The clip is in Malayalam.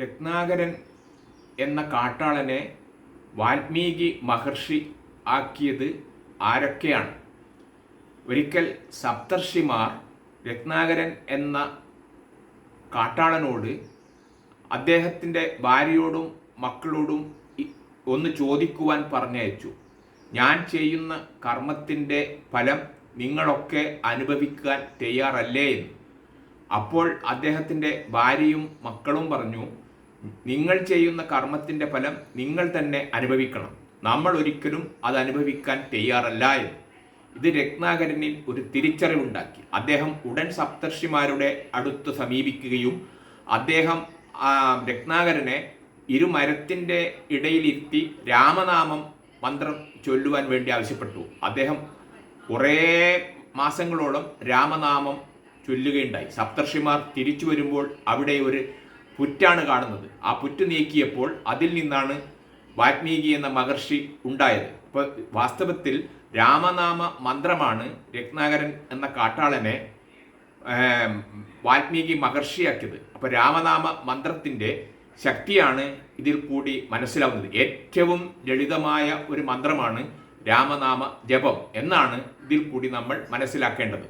രത്നാകരൻ എന്ന കാട്ടാളനെ വാൽമീകി മഹർഷി ആക്കിയത് ആരൊക്കെയാണ്? ഒരിക്കൽ സപ്തർഷിമാർ രത്നാകരൻ എന്ന കാട്ടാളനോട് അദ്ദേഹത്തിൻ്റെ ഭാര്യയോടും മക്കളോടും ഒന്ന് ചോദിക്കുവാൻ പറഞ്ഞയച്ചു. ഞാൻ ചെയ്യുന്ന കർമ്മത്തിൻ്റെ ഫലം നിങ്ങളൊക്കെ അനുഭവിക്കാൻ തയ്യാറല്ലേ എന്ന്. അപ്പോൾ അദ്ദേഹത്തിൻ്റെ ഭാര്യയും മക്കളും പറഞ്ഞു, നിങ്ങൾ ചെയ്യുന്ന കർമ്മത്തിൻ്റെ ഫലം നിങ്ങൾ തന്നെ അനുഭവിക്കണം, നമ്മൾ ഒരിക്കലും അത് അനുഭവിക്കാൻ തയ്യാറല്ല എന്ന്. ഇത് രത്നാകരനിൽ ഒരു തിരിച്ചറിവുണ്ടാക്കി. അദ്ദേഹം ഉടൻ സപ്തർഷിമാരുടെ അടുത്ത് സമീപിക്കുകയും അദ്ദേഹം രത്നാകരനെ ഇരുമരത്തിൻ്റെ ഇടയിലിരുത്തി രാമനാമം മന്ത്രം ചൊല്ലുവാൻ വേണ്ടി ആവശ്യപ്പെട്ടു. അദ്ദേഹം കുറേ മാസങ്ങളോളം രാമനാമം ചൊല്ലുകയുണ്ടായി. സപ്തർഷിമാർ തിരിച്ചു വരുമ്പോൾ അവിടെ ഒരു പുറ്റാണ് കാണുന്നത്. ആ പുറ്റ് നീക്കിയപ്പോൾ അതിൽ നിന്നാണ് വാൽമീകി എന്ന മഹർഷി ഉണ്ടായത്. അപ്പോൾ വാസ്തവത്തിൽ രാമനാമ മന്ത്രമാണ് രത്നാകരൻ എന്ന കാട്ടാളനെ വാൽമീകി മഹർഷിയാക്കിയത്. അപ്പോൾ രാമനാമ മന്ത്രത്തിൻ്റെ ശക്തിയാണ് ഇതിൽ കൂടി മനസ്സിലാവുന്നത്. ഏറ്റവും ലളിതമായ ഒരു മന്ത്രമാണ് രാമനാമ ജപം എന്നാണ് ഇതിൽ കൂടി നമ്മൾ മനസ്സിലാക്കേണ്ടത്.